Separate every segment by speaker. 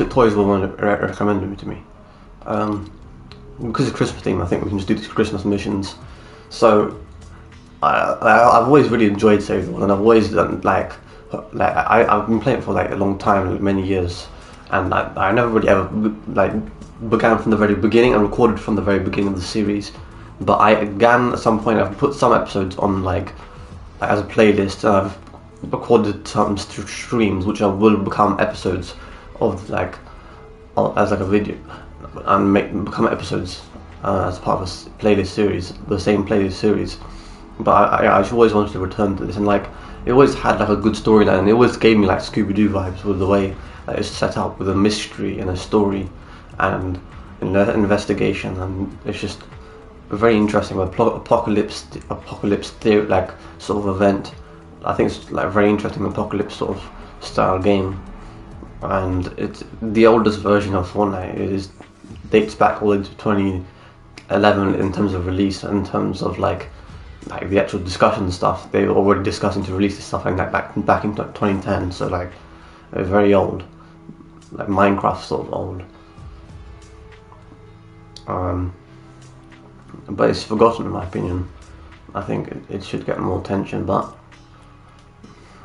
Speaker 1: toys were recommended to me. Because it's Christmas theme, I think we can just do these Christmas missions. So I've always really enjoyed Save the World, and I've always done I've been playing it for like a long time, like many years, and I never really ever like began from the very beginning and recorded from the very beginning of the series. But I began at some point. I've put some episodes on like as a playlist, and I've recorded some streams which will become episodes of like as like a video and become episodes as part of a playlist series, the same playlist series. But I always wanted to return to this, and like it always had like a good storyline, and it always gave me like Scooby-Doo vibes with the way that it's set up with a mystery and a story and an investigation, and it's just very interesting with apocalypse theory, like sort of event. I think it's like a very interesting apocalypse sort of style game, and it's the oldest version of Fortnite. It dates back all the way to 2011 in terms of release, in terms of like the actual discussion stuff. They were already discussing to release this stuff like that back in 2010. So like it was very old, like Minecraft sort of old. But it's forgotten in my opinion. I think it should get more attention, but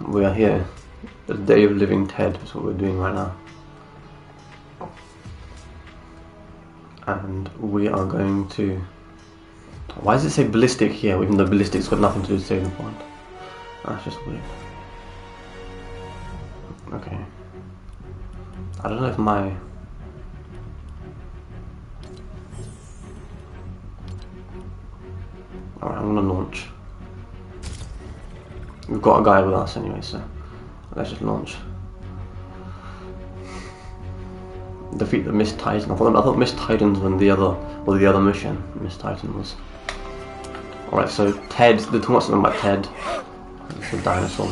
Speaker 1: we are here. The Day of Living Ted is what we're doing right now. And we are going to... Why does it say ballistic here, even though ballistic's got nothing to do with saving point? That's just weird. Okay. I don't know if my... Alright, I'm gonna launch. We've got a guy with us anyway, so let's just launch. Defeat the Mist Titan. I thought Mist Titans when the other mission. Mist Titan was. Alright, so Ted. They're talking something about Ted. It's a dinosaur.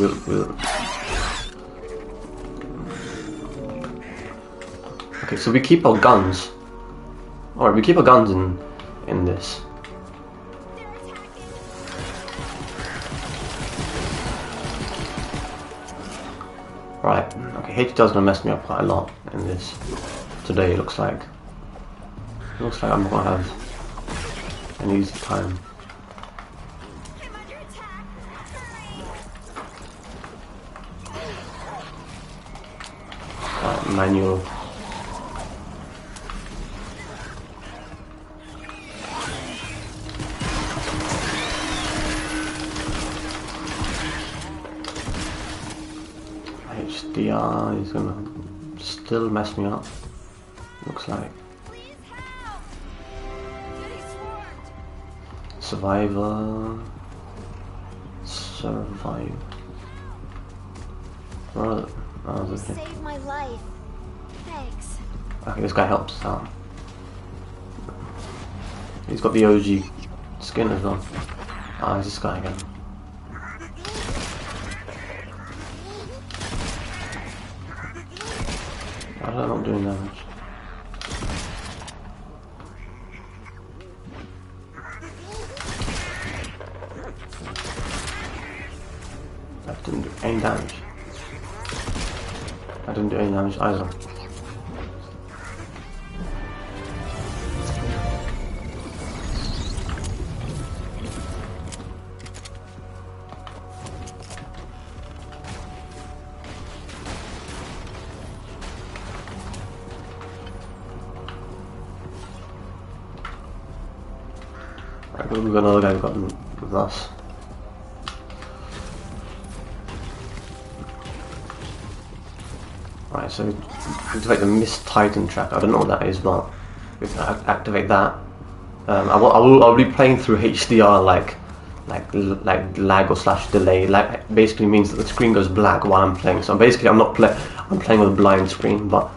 Speaker 1: Okay, so we keep our guns. Alright, we keep our guns in this. Right, okay, HDL's gonna mess me up quite a lot in this today, it looks like. It looks like I'm not gonna have an easy time. Right, manual. HDR is gonna still mess me up, looks like. Survivor. Survive. Right.
Speaker 2: You saved my life. Thanks.
Speaker 1: Okay, this guy helps us out. He's got the OG skin as well. Ah, it's this guy again. I'm not doing damage. That didn't do any damage. I didn't do any damage either. Right, we've got another guy got with us. Right, so activate the Mist Titan track. I don't know what that is, but if I activate that, I'll be playing through HDR like lag or slash delay. Like basically means that the screen goes black while I'm playing. So basically I'm playing with a blind screen, but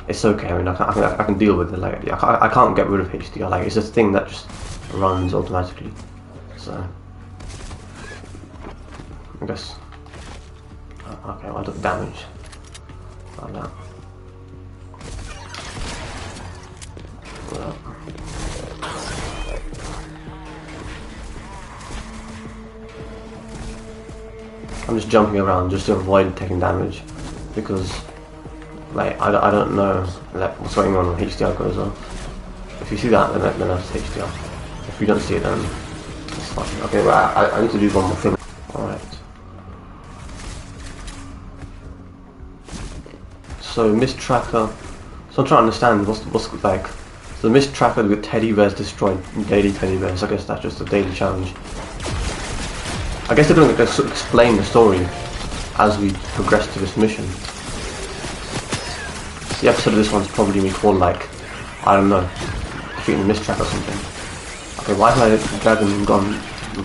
Speaker 1: it's okay. I mean I can deal with it. Like I can't get rid of HDR. Like it's a thing that just runs automatically. So I guess okay, well, I took damage like that. Well, I'm just jumping around just to avoid taking damage because Like, I don't know like what's going on when HDR goes off. If you see that, then that's HDR. If you don't see it, then it's fine. Okay, well, I need to do one more thing. Alright. So, Mist Tracker. So I'm trying to understand what's like. So the Mist Tracker with teddy bears destroyed daily teddy bears. I guess that's just a daily challenge. I guess they're going to explain the story as we progress to this mission. The episode of this one's probably going to be called like, I don't know, defeating the Mist Tracker or something. Okay, why is my dragon gone?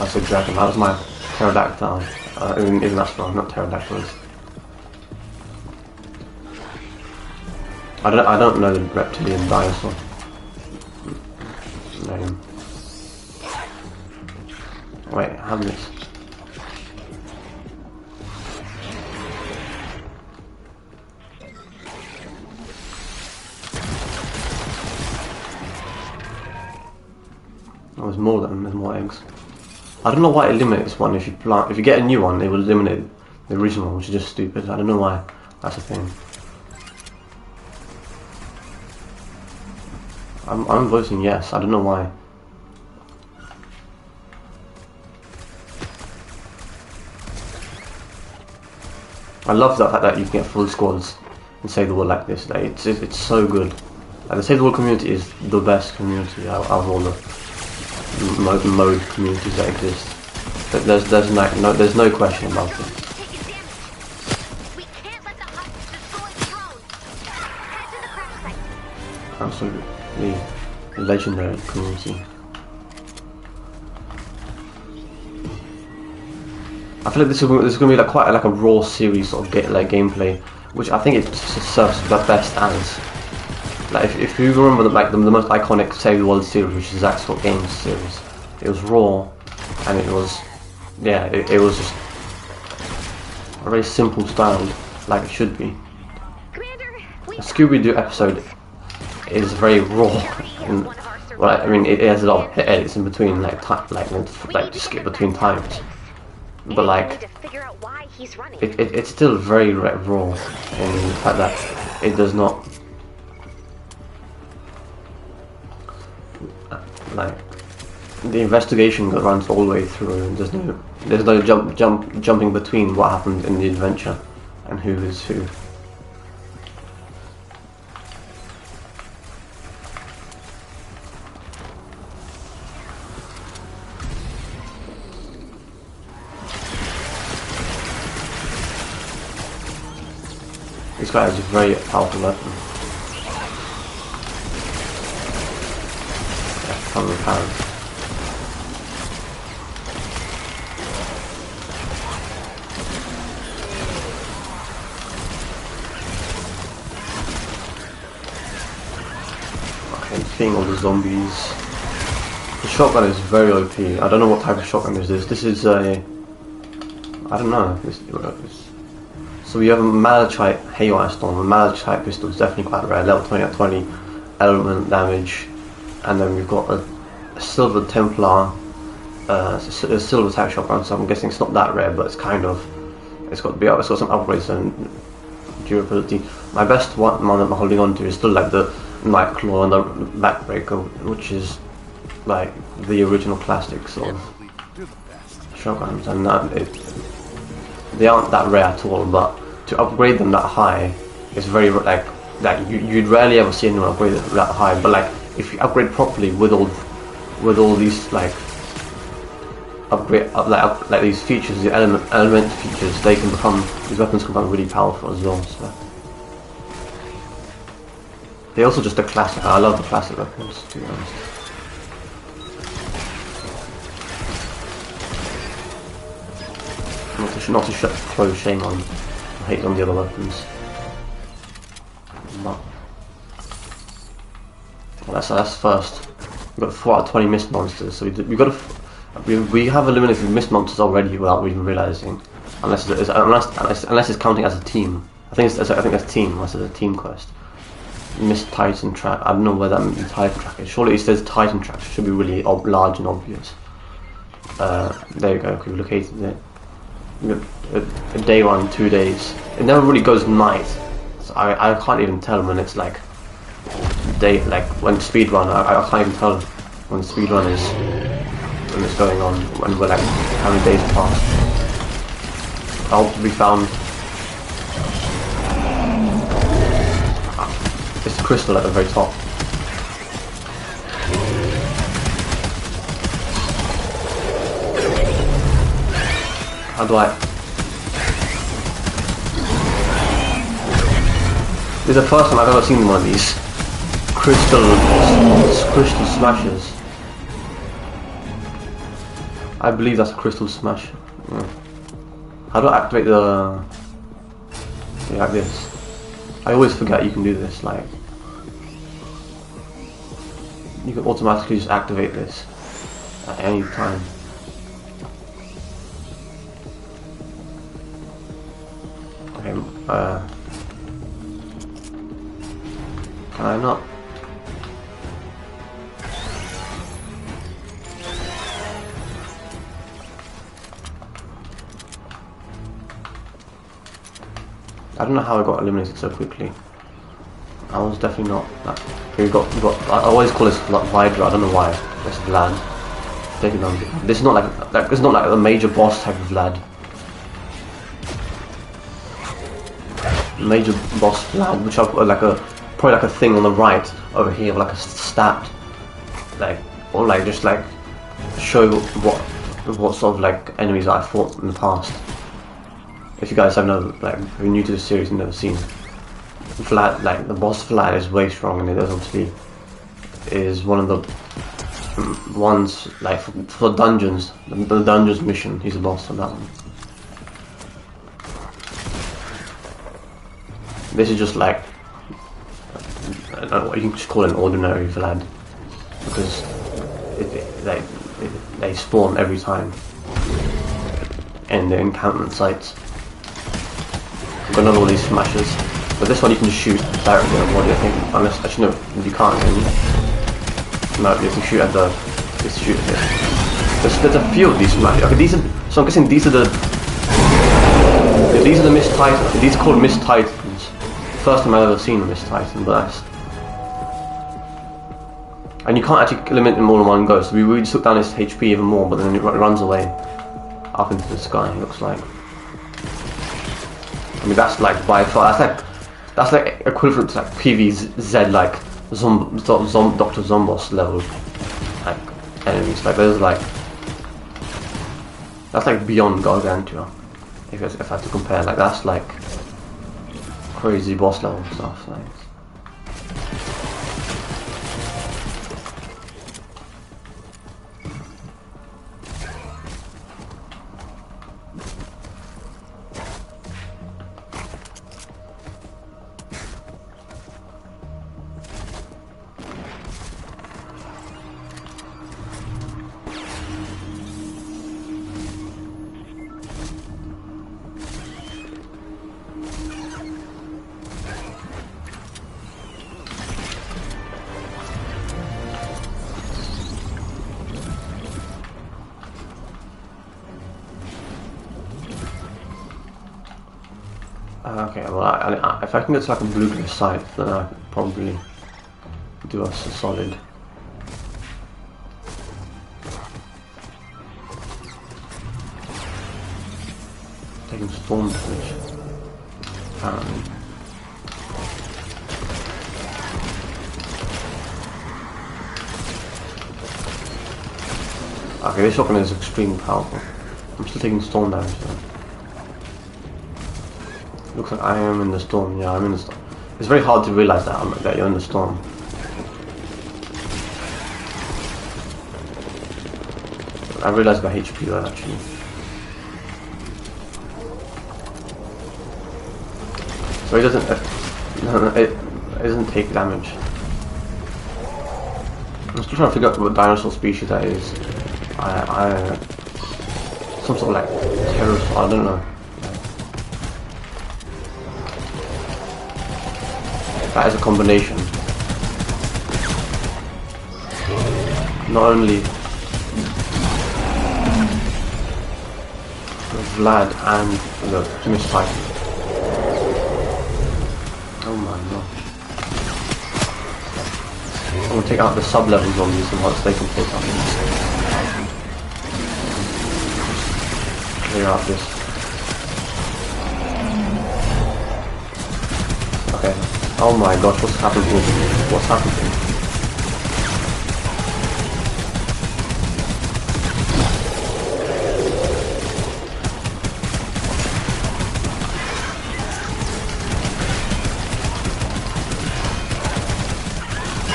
Speaker 1: I said dragon, that was my pterodactyl. Even that's wrong, not pterodactyls. I don't know the reptilian dinosaur name. Wait, have this. Oh, there's more eggs. I don't know why it eliminates one if you get a new one, it will eliminate the original one, which is just stupid. I don't know why that's a thing. I'm voting yes, I don't know why. I love the fact that you can get full squads and save the world like this. Like, it's so good. Like, the Save the World community is the best community out of all the mode communities that exist. But there's no question about it. Absolutely legendary community. I feel like this is going to be like quite like a raw series sort of gameplay, which I think it serves the best as. Like if you remember the most iconic Save the World series, which is Zack's Games series, it was raw, and it was it was just a very simple styled, like it should be. The Scooby-Doo episode is very raw, and well, I mean it has a lot of edits in between, like to skip between times, but like it's still very raw in the fact that it does not like the investigation runs all the way through, and there's no jumping between what happened in the adventure and who is who. This guy has a very powerful weapon. From the parent. Okay, seeing all the zombies. The shotgun is very OP. I don't know what type of shotgun is this. This is a... I don't know. So we have a Malachite Haywire Storm. A Malachite pistol is definitely quite rare. Level 20 at 20. Element damage. And then we've got a Silver Templar, a Silver Type shotgun, so I'm guessing it's not that rare, but it's kind of, it's got some upgrades and durability. My best one that I'm holding on to is still like the Nightclaw and the Backbreaker, which is like the original classics of shotguns, and they aren't that rare at all, but to upgrade them that high is very like you'd rarely ever see anyone upgrade it that high, but like if you upgrade properly with all these like like these features, the element features, these weapons can become really powerful as well. So they're also just a classic. I love the classic weapons, to be honest. Not to throw shame on hate on the other weapons. But well, that's first. We've got 4 out of 20 mist monsters, so we have eliminated mist monsters already without even realizing, unless it's counting as a team. I think that's team, unless it's a team quest. Mist Titan track. I don't know where that Titan track is. Surely it says Titan track. It should be really large and obvious. There you go. We've located it. A day 1, 2 days. It never really goes night, So I can't even tell when it's like like when speedrun. I can't even tell when speedrun is, when it's going on, when we're like how many days past. I'll be found. It's the crystal at the very top. How do I? This is the first time I've ever seen one of these crystal smashes. I believe that's a crystal smash. Yeah. How do I activate the? Yeah, like this. I always forget you can do this. Like you can automatically just activate this at any time. Okay. Can I not? I don't know how I got eliminated so quickly. I was definitely not that. Okay, we got. I always call this Vidra. I don't know why. It's Vlad. Taking on. This is not like this is not like a major boss type of Vlad. Major boss Vlad, which I've got like probably like a thing on the right over here, like a stat, like or like just like show what sort of like enemies that I fought in the past. If you guys have never, like, if you're new to the series and never seen Vlad, like the boss Vlad is way strong, and it obviously is one of the ones like for dungeons, the dungeons mission. He's the boss on that one. This is just like I don't know what you can just call an ordinary Vlad, because they spawn every time in the encampment sites. I've got another one of these smashes, but this one you can just shoot directly at the body, I think, unless, actually no, you can't, can you? No, you can shoot at the, just shoot at it. There's a few of these smashes. Okay, these are, so I'm guessing these are the Mist Titans. These are called Mist Titans. First time I've ever seen a Mist Titan, but that's, and you can't actually eliminate them all in one go, so we really took down his HP even more, but then it runs away up into the sky, it looks like. I mean, that's like by far, that's like equivalent to like PvZ, like Dr. Zombos level like enemies. Like there's like, that's like beyond Gargantua. If I had to compare, like that's like crazy boss level stuff. Like. Okay, well, if I can get to like a blue site, then I could probably do us a solid. Taking storm damage, apparently. Okay, this shotgun is extremely powerful. I'm still taking storm damage though. Looks like I am in the storm. Yeah, I'm in the storm. It's very hard to realize that you're in the storm. I realized my HP though, actually. So it doesn't take damage. I'm still trying to figure out what dinosaur species that is. Some sort of like pterosaur, I don't know. That is a combination. Not only Vlad and the Mist Titan. I'm gonna take out the sub-level zombies and once they can take out clear out this. Okay. Oh my gosh, what's happened here? What's happened here?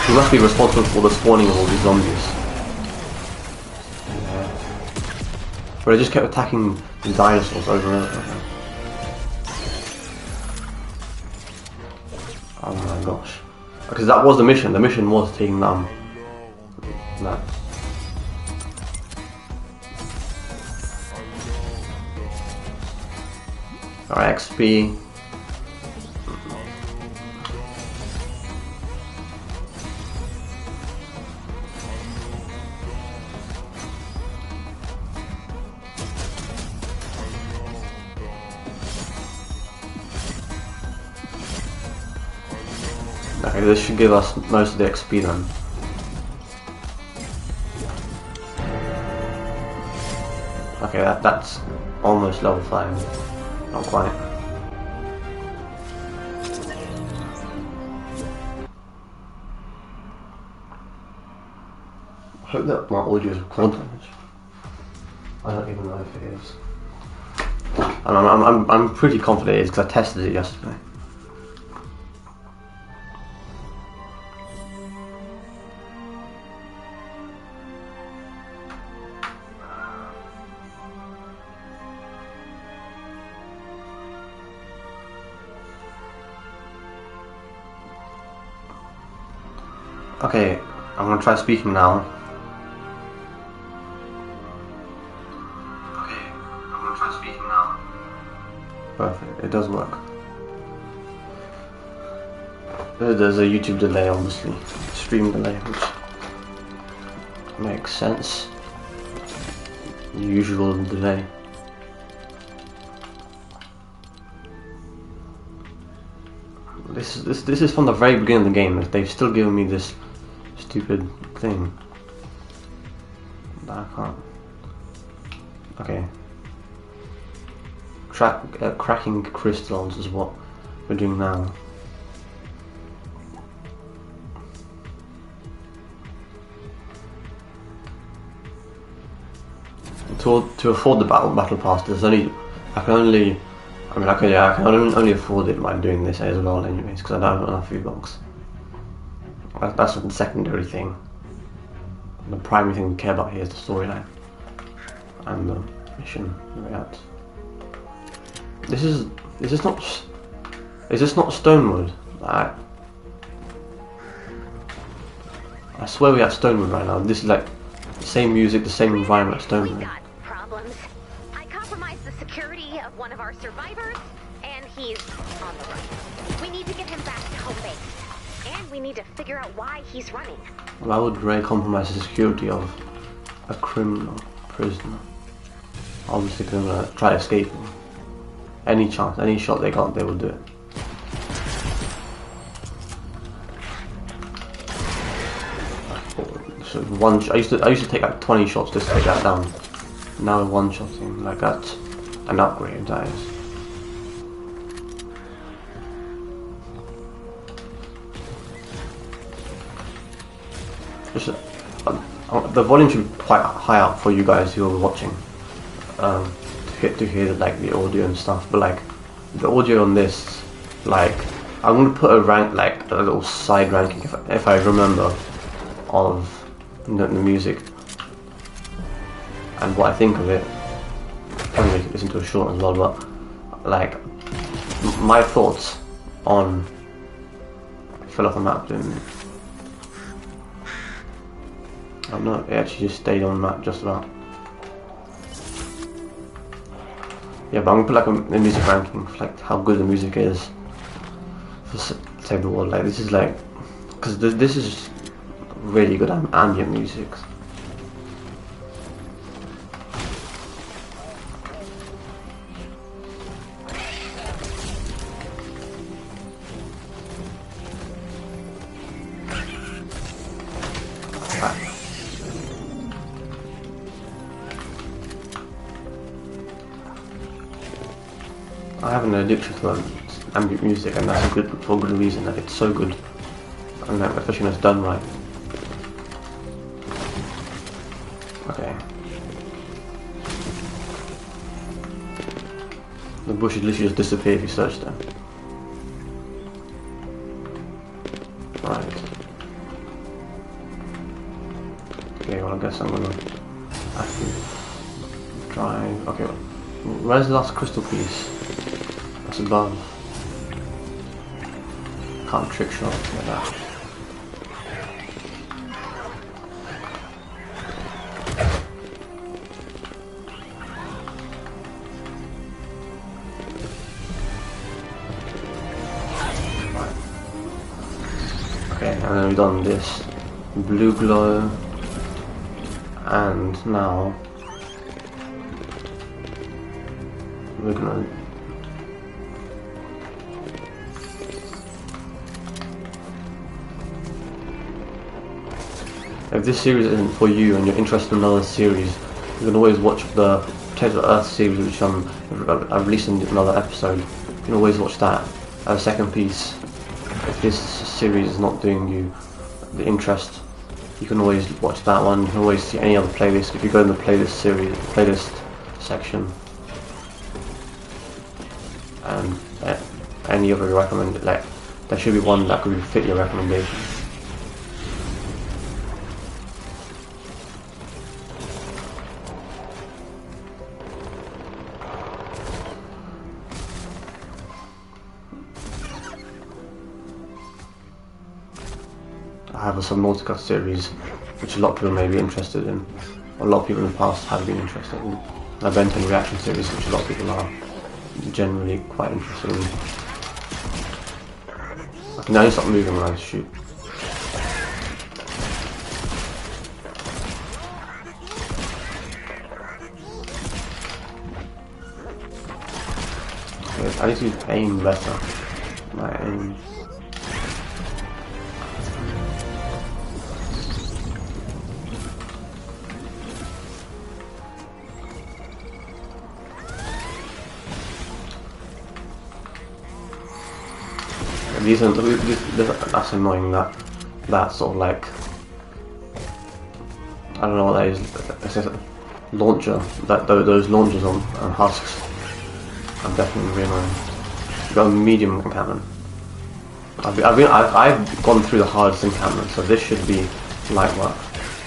Speaker 1: He must be responsible for the spawning of all these zombies. But they just kept attacking the dinosaurs over and over again. Oh my gosh. Because that was the mission. The mission was taking that. Alright, XP. Okay, this should give us most of the XP then. Okay, that's almost level 5. Not quite. I hope that my audio is recording. I don't even know if it is. I'm pretty confident it is because I tested it yesterday. Okay, I'm gonna try speaking now. Okay, I'm gonna try speaking now. Perfect, it does work. There's a YouTube delay, obviously. Stream delay, which makes sense. Usual delay. This is from the very beginning of the game. They've still given me this stupid thing. I can't. Okay. Cracking crystals is what we're doing now. To afford the battle pass, there's only I can only afford it by doing this as well, anyways, because I don't have enough V-Bucks. That's the secondary thing. The primary thing we care about here is the storyline and the mission layout. Is this not Stonewood? I swear we have Stonewood right now. This is like the same music, the same environment as Stonewood.
Speaker 3: We got problems. I compromised the security of one of our survivors, and he's on the run. We need to get him back to home base. And we need to figure out why he's running.
Speaker 1: Well, I would really compromise the security of a criminal prisoner. Obviously, gonna try escaping. Any chance, any shot they got, they would do it. So I used to take like 20 shots just to take that down. Now one shotting, like that's an upgrade, that is. The volume should be quite high up for you guys who are watching, to hear like the audio and stuff. But like the audio on this, like I'm gonna put a rank, like a little side ranking if I remember, of the music and what I think of it. Probably make it listen to a short as well, but like my thoughts on. I fell off the map, didn't it? Oh no, it actually just stayed on the map just about. Yeah, but I'm gonna put like a music ranking for like how good the music is for Save the World. Like this is like, because this is really good ambient music. backpack. I have an addiction to ambient music, and that's for good reason. That it's so good, and especially when it's done right. Okay. The bushes literally just disappear if you search them. Right. Okay, well I guess I'm gonna active drive. Okay, where's the last crystal piece? That's above. Can't trick shot like that. Okay, and then we've done this blue glow, and now we're gonna if this series isn't for you and you're interested in another series, you can always watch the Potato Earth series, which I've released in another episode. You can always watch that as a second piece. If this series is not doing you the interest, you can always watch that one. You can always see any other playlist. If you go in the playlist section, and any other recommend, like there should be one that could fit your recommendation. I have a Subnautica series, which a lot of people may be interested in. A lot of people in the past have been interested in. An event and reaction series, which a lot of people are generally quite interested in. I can now stop moving when I shoot. Okay, I need to aim better. My aim. That's annoying. That sort of like, I don't know what that is. It's a launcher. Those launchers on husks are definitely really annoying. You've got a medium encampment. I've gone through the hardest encampment, so this should be light work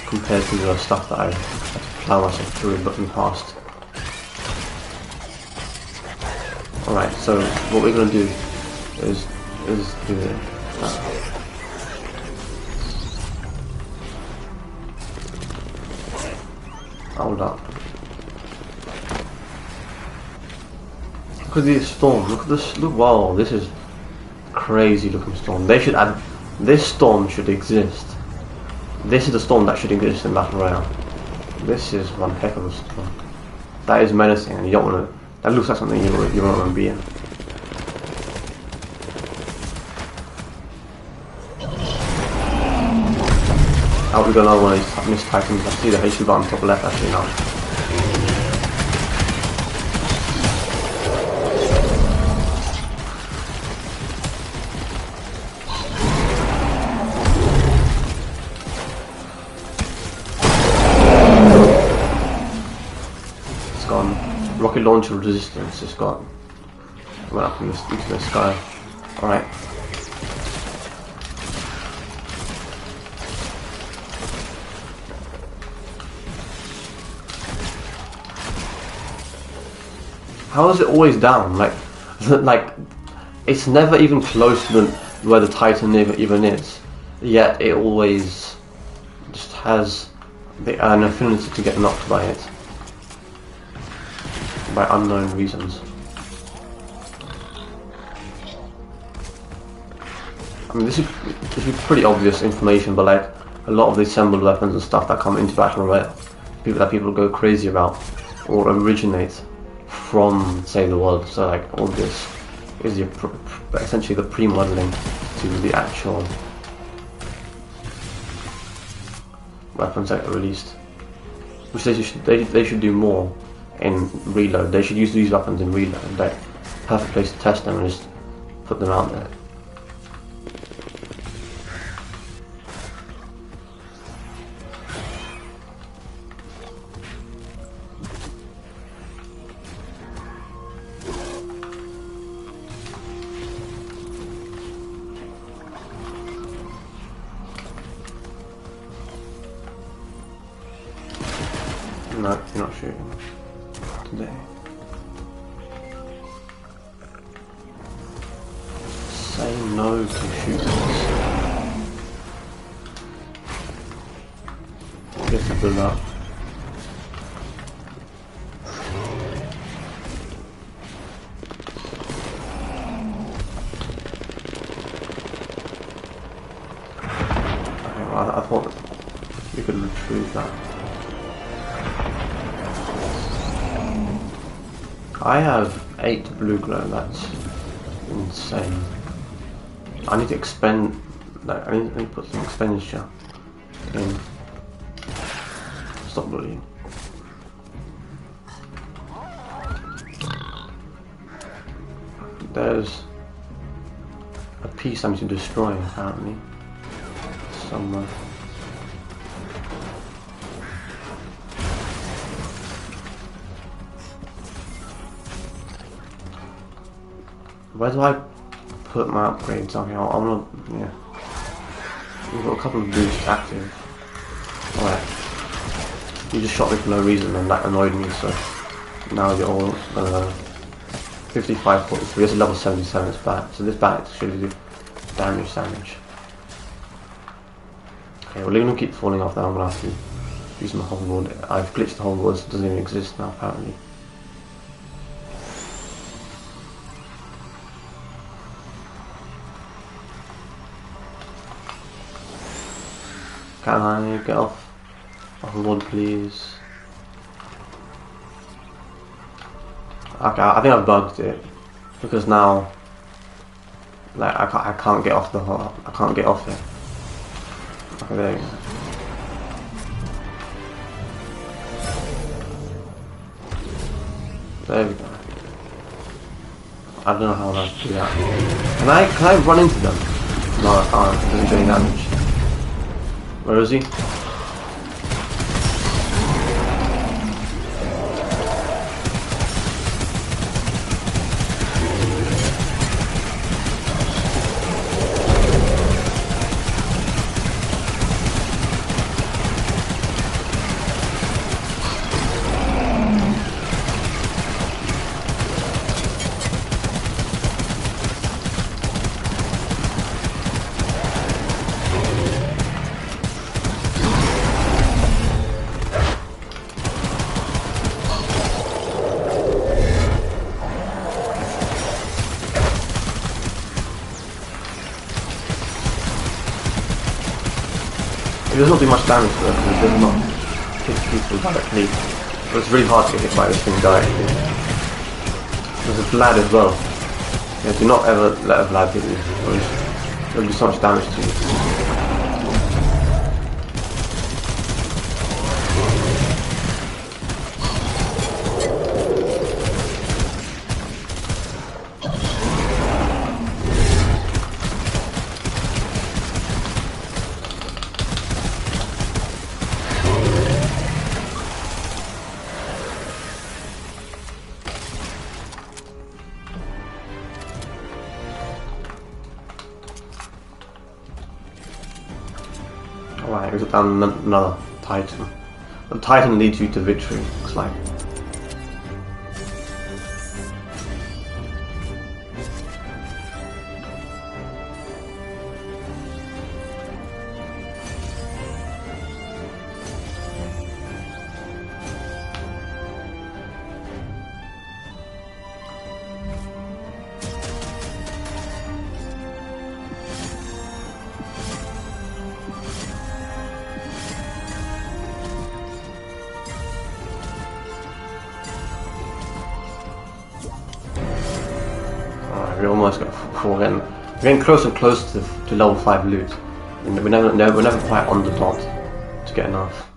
Speaker 1: compared to the stuff that I've had to plow myself through in the past. Alright, so what we're gonna do is do it. Hold up. Look at this storm. Look at this. Look! Wow, this is crazy looking storm. They should add. This storm should exist. This is the storm that should exist in Battle Royale. This is one heck of a storm. That is menacing, and you don't want to. That looks like something you don't want to be in. We've got another one of these missed Titans. I see the HP button top left actually now. It's gone. Rocket launcher resistance. It's got. Went up into the sky. Alright. How is it always down? Like it's never even close to where the Titan even is. Yet it always just has an affinity to get knocked by it, by unknown reasons. I mean, this is pretty obvious information, but like a lot of the assembled weapons and stuff that come into Battle Royale, people go crazy about, or originate from, say, the world. So like all this is essentially the pre-modeling to the actual weapons that are released, which they should do more in reload. They should use these weapons in reload. Like, perfect place to test them and just put them out there. No, you're not shooting today. Say no to shootings. Get to build up. Okay, well, I thought you could retrieve that. I have 8 blue glow, that's insane. I need to expend, like, I need to put some expenditure in. Stop bullying. There's a piece I need to destroy, apparently, somewhere. Where do I put my upgrades? Okay, I'm gonna, yeah. We've got a couple of boosts active. Alright. You just shot me for no reason and that annoyed me, so now you're all 55, 43. This is level 77, it's back. So this back should do damage. Okay, well, they're gonna keep falling off now. I'm gonna have to use my hoverboard. I've glitched the hoverboard, so it doesn't even exist now, apparently. Can I get off hoverboard, please? Okay, I think I've bugged it because now, like, I can't get off I can't get off it. Okay, there you go. There we go. I don't know how I'm to do that. Can I run into them? No, I can't. It doesn't do any damage. Where is he? It does not do much damage though, because it does not hit people directly. But it's really hard to get hit by this thing directly. There's a Vlad as well. Yeah, do not ever let a Vlad hit you, or it'll do so much damage to you. Alright, we got down another Titan. The Titan leads you to victory, looks like. We almost got 4 again. We're getting closer and closer to level 5 loot. And we're never quite on the dot. to get enough.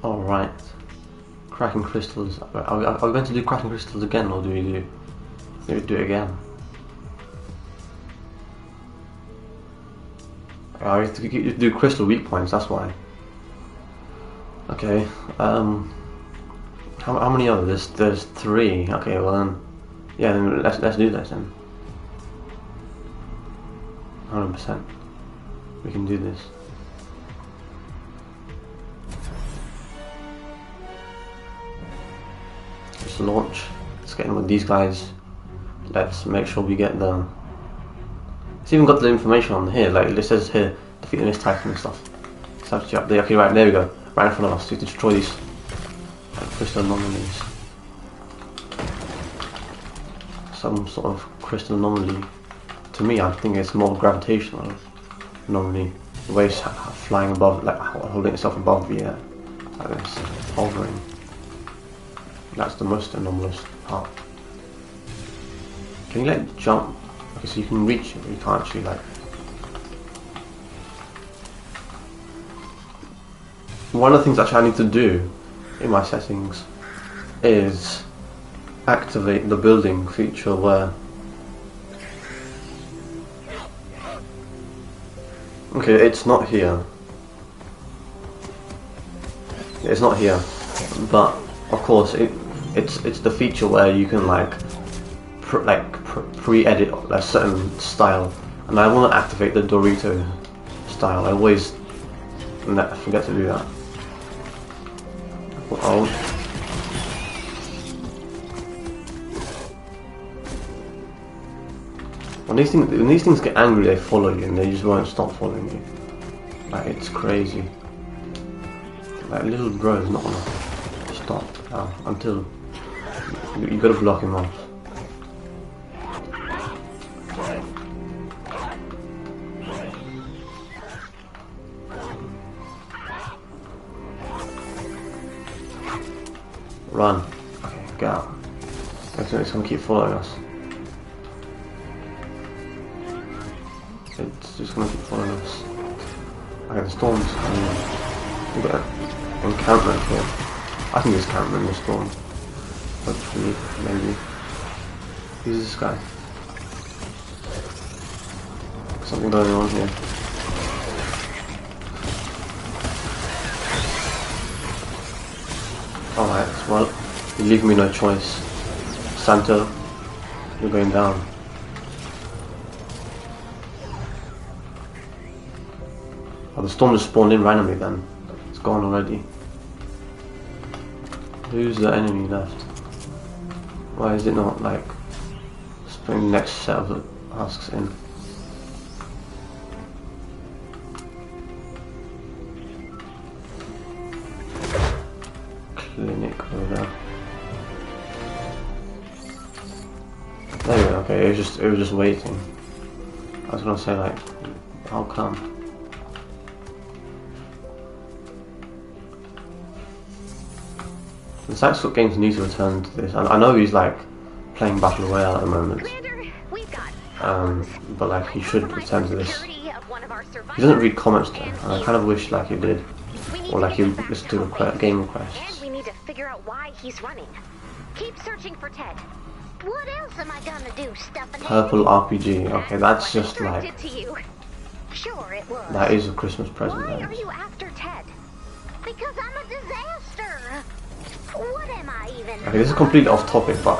Speaker 1: Alright. Cracking crystals. Are we going to do cracking crystals again, or do we do it again? I have to do crystal weak points, that's why. Okay, how many are there? There's 3. Okay, well then, yeah, then let's do this then. 100%. We can do this. Just launch. Let's get in with these guys. Let's make sure we get the. It's even got the information on here. Like it says here, defeat the mist titan and stuff. So up there. Okay, right there we go. Right in front of us. To destroy these crystal anomalies. Some sort of crystal anomaly. To me, I think it's more gravitational anomaly. The way it's flying above, like holding itself above the air, like this, hovering. That's the most anomalous part. Can you like jump? Okay, so you can reach it, but you can't actually like. One of the things actually I need to do in my settings is activate the building feature where. Okay, it's not here. It's not here, but of course it's the feature where you can like pre-edit a certain style, and I want to activate the Dorito style. I always forget to do that. Oh. When these things get angry, they follow you, and they just won't stop following you. Like it's crazy. Like little bro is not gonna stop until you gotta block him off. Run. Okay, get out. It's gonna keep following us. It's just gonna keep following us. Okay, the storm's coming. We've got an encampment here. I think there's encampment in the storm. Hopefully, maybe. Who's this guy? Something going on here. Alright, well, you leave me no choice. Santa, you're going down. Oh, the storm just spawned in randomly then. It's gone already. Who's the enemy left? Why is it not like putting the next set of husks in? Clinic over there. There we go. Okay, it was just waiting. I was gonna say like, how come? The Saxford games need to return to this. I know he's like playing Battle Royale at the moment, but like he should return to this. He doesn't read comments though, and I kind of wish like he did, or like he listened to game requests.
Speaker 3: We need to figure out why he's running. Keep searching for Ted. What else am I gonna do? Stuff in
Speaker 1: Purple RPG. Okay, that's just like
Speaker 3: Sure it was.
Speaker 1: that is a Christmas present.
Speaker 3: Why are you after Ted? Because I'm a disaster. What am I even?
Speaker 1: Okay, this is completely off topic, but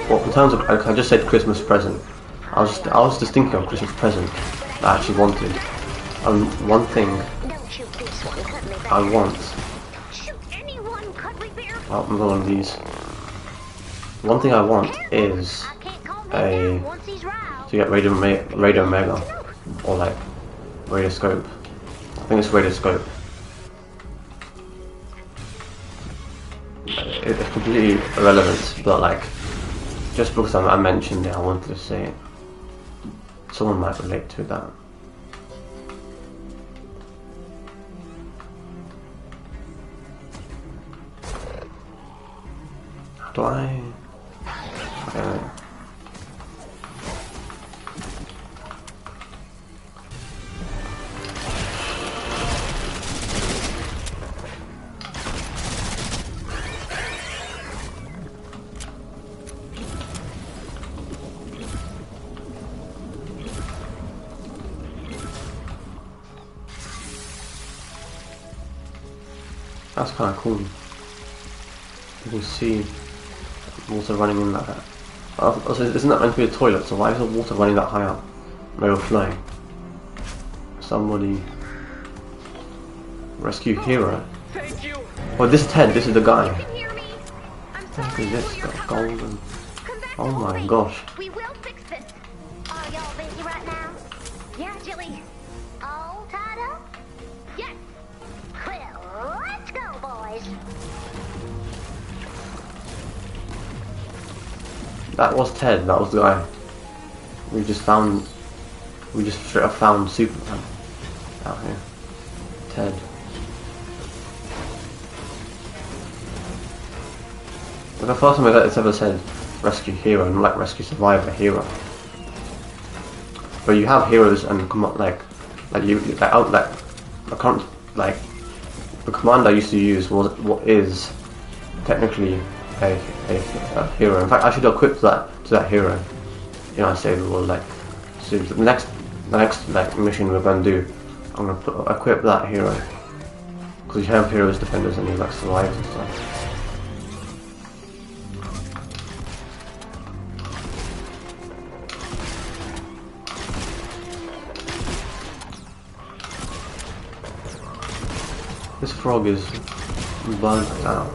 Speaker 1: well, in terms of I just said Christmas present. I was just thinking of Christmas present that I actually wanted. One thing I want. Oh, I'm one of these. One thing I want is a
Speaker 3: Once he's roused.
Speaker 1: to get radio mega or like radio scope. I think it's radio scope. It's completely irrelevant, but like just because I mentioned it, I wanted to say it. Someone might relate to that. How do I? Okay. That's kind of cool. You can see water running in like that. Also, isn't that meant to be a toilet? So why is the water running that high up? No, overflowing. Somebody rescue hero.
Speaker 4: Thank you.
Speaker 1: Oh, this is Ted. This is the guy.
Speaker 3: You can hear me. I'm
Speaker 1: Look
Speaker 3: sorry
Speaker 1: at this
Speaker 3: for your
Speaker 1: stuff,
Speaker 3: cutlery.
Speaker 1: golden.
Speaker 3: Come back
Speaker 1: Oh
Speaker 3: to
Speaker 1: my
Speaker 3: home.
Speaker 1: gosh.
Speaker 3: We will fix this.
Speaker 2: Are y'all busy right now?
Speaker 3: Yeah, Jilly.
Speaker 2: All tied up?
Speaker 3: Yes.
Speaker 2: Well, let's go, boys.
Speaker 1: That was Ted. That was the guy. We just straight up found Superman out here. Ted. But the first time it's ever said rescue hero, and like rescue survivor hero. But you have heroes and I can't like the command I used to use was what is technically a hero. In fact, I should equip that to that hero. You know, I say well, like so the next like mission we're going to do, I'm going to equip that hero because you have heroes, defenders, and you like survivors and stuff. This frog is burnt out.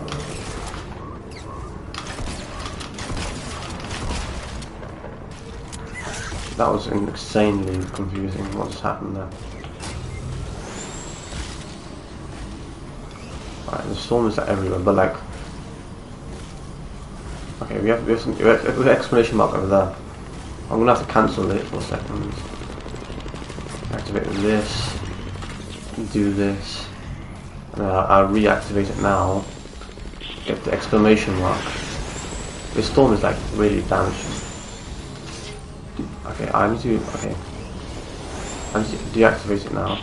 Speaker 1: That was insanely confusing what just happened there. Alright, the storm is everywhere, but like... Okay, we have an exclamation mark over there. I'm gonna have to cancel it for a second. Activate this. Do this. I'll reactivate it now. Get the exclamation mark. This storm is like really damaging. Okay, I need to deactivate it now.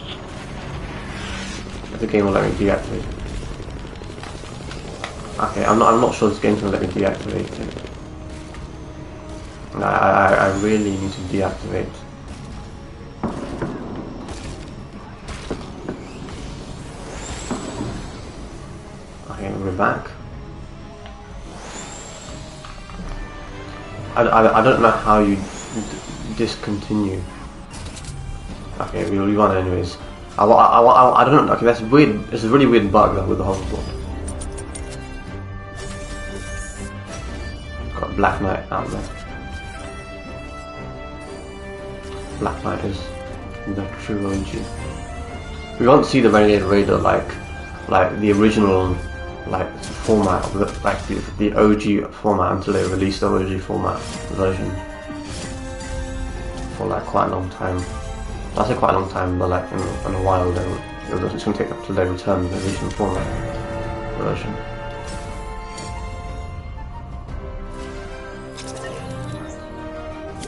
Speaker 1: If the game will let me deactivate it. Okay, I'm not sure this game's gonna let me deactivate it. I really need to deactivate. Okay, we're back. I don't know how you discontinue. Okay, we run it anyways. I don't know. Okay, that's weird. It's a really weird bug though with the hoverboard. Got Black Knight out there. Black Knight is the true OG. We won't see the Renegade Raider like the original format of the OG format until they release the OG format version for like quite a long time. I say quite a long time, but like in a while then it's going to take up till they return the original format version.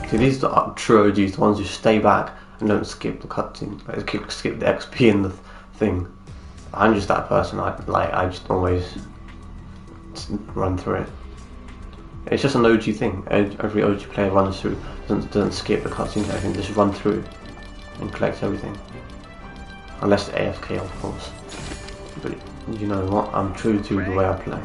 Speaker 1: See, these are true OGs, the ones who stay back and don't skip the cutscene, like skip the XP and the thing. I'm just that person. I just always run through it. It's just an OG thing. Every OG player runs through, doesn't skip the cutscenes. I think just run through and collect everything, unless AFK, of course. But you know what? I'm true to the way I play.